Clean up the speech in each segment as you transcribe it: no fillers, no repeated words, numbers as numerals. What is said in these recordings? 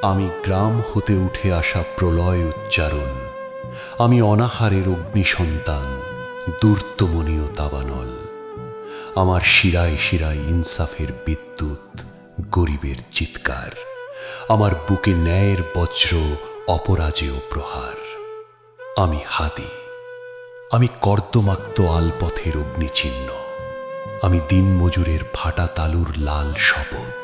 আমি গ্রাম হতে উঠে আসা প্রলয় উচ্চারণ, আমি অনাহারের অগ্নি সন্তান, দূর্তমনীয় দাবানল। আমার শিরায় শিরায় ইনসাফের বিদ্যুৎ, গরিবের চিৎকার, আমার বুকে ন্যায়ের বজ্র, অপরাজেয় প্রহার। আমি হাদি, আমি কর্দমাক্ত আলপথের অগ্নিচিহ্ন, আমি দিনমজুরের ফাটা তালুর লাল শপথ,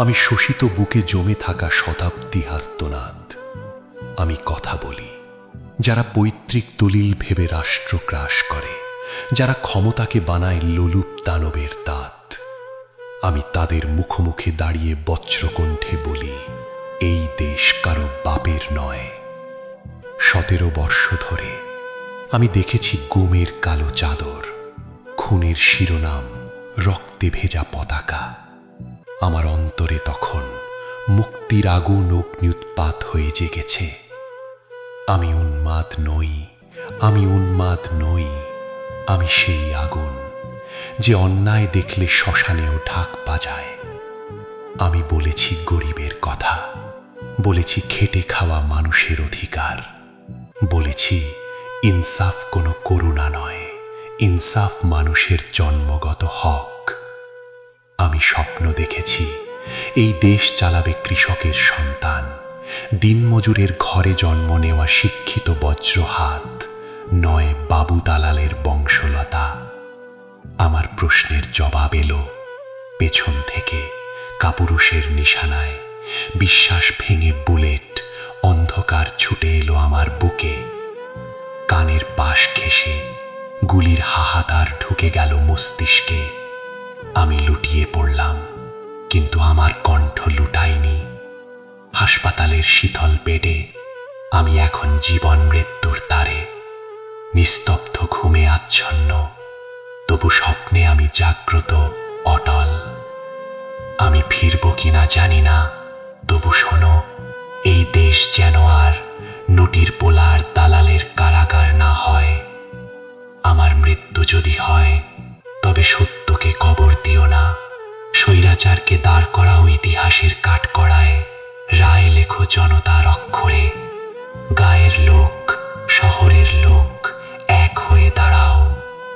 আমি শোষিত বুকে জমে থাকা শতাব্দী আর্তনাদ। আমি কথা বলি, যারা পৈতৃক দলিল ভেবে রাষ্ট্র গ্রাস করে, যারা ক্ষমতাকে বানায় লোলুপ দানবের দাঁত। আমি তাদের মুখোমুখি দাঁড়িয়ে বজ্রকণ্ঠে বলি, এই দেশ কারো বাপের নয়। 17 বর্ষ ধরে আমি দেখেছি গুমের কালো চাদর, খুনের শিরোনাম, রক্তে ভেজা পতাকা। আমার অন্তরে তখন মুক্তির আগুন অগ্ন্যুৎপাত হয়ে জেগেছে। আমি উন্মাদ নই, আমি উন্মাদ নই, আমি সেই আগুন যে অন্যায় দেখলে শ্মশানেও ঢাক বাজায়। আমি বলেছি গরিবের কথা, বলেছি খেটে খাওয়া মানুষের অধিকার, বলেছি ইনসাফ কোনো করুণা নয়, ইনসাফ মানুষের জন্মগত হক। আমি স্বপ্ন দেখেছি এই দেশ চালাবে কৃষকের সন্তান, দিনমজুরের ঘরে জন্ম নেওয়া শিক্ষিত বজ্রহাত, নয় বাবু দালালের বংশলতা। আমার প্রশ্নের জবাব এলো পেছন থেকে, কাপুরুষের নিশানায়। বিশ্বাস ভেঙে বুলেট, অন্ধকার ছুটে এলো আমার বুকে। কানের পাশ ঘেঁষে গুলির হাহাতার ঢুকে গেল মস্তিষ্কে। আমি লুটিয়ে পড়লাম, কিন্তু আমার কণ্ঠ লুটাইনি। হাসপাতালের শীতল বেডে আমি এখন জীবন মৃত্যুর তারে, নিস্তব্ধ ঘুমে আচ্ছন্ন, তবু স্বপ্নে আমি জাগ্রত, অটল। আমি ফিরব কিনা জানি না, তবু শোনো, এই দেশ যেন আর নুটির পোলার দালালের কারাগার না হয়। আমার মৃত্যু যদি হয়, তবে সত্যকে কবর দিও না, স্বৈরাচারকে দাঁড় করাও ইতিহাসের কাঠগড়ায়। রায় লেখো জনতার অক্ষরে, গায়ের লোক, শহরের লোক, এক হয়ে দাঁড়াও,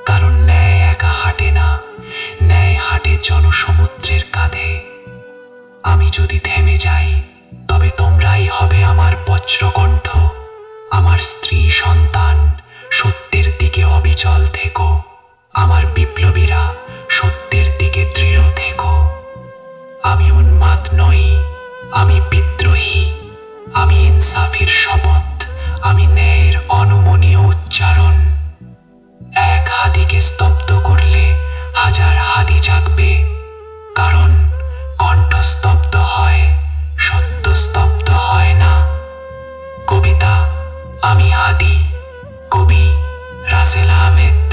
কারণ ন্যায় একা হাঁটে না, ন্যায় হাঁটে জনসমুদ্রের কাঁধে। আমি যদি থেমে যাই, তবে তোমরাই হবে আমার বজ্রকণ্ঠ, আমার স্ত্রী সন্তান। সত্যের দিকে অবিচল থেকো, আমার বিপ্লবীরা সত্যের দিকে দৃঢ় থেকো। আমি উন্মাদ নই, আমি বিদ্রোহী, আমি ইনসাফের শপথ, আমি ন্যায়ের অনমনীয় উচ্চারণ। এক হাদিকে স্তব্ধ করলে হাজার হাদি জাগবে, কারণ কণ্ঠ স্তব্ধ হয়, সত্য স্তব্ধ হয় না। কবিতা, আমি হাদি, কবি রাসেল আহমেদ।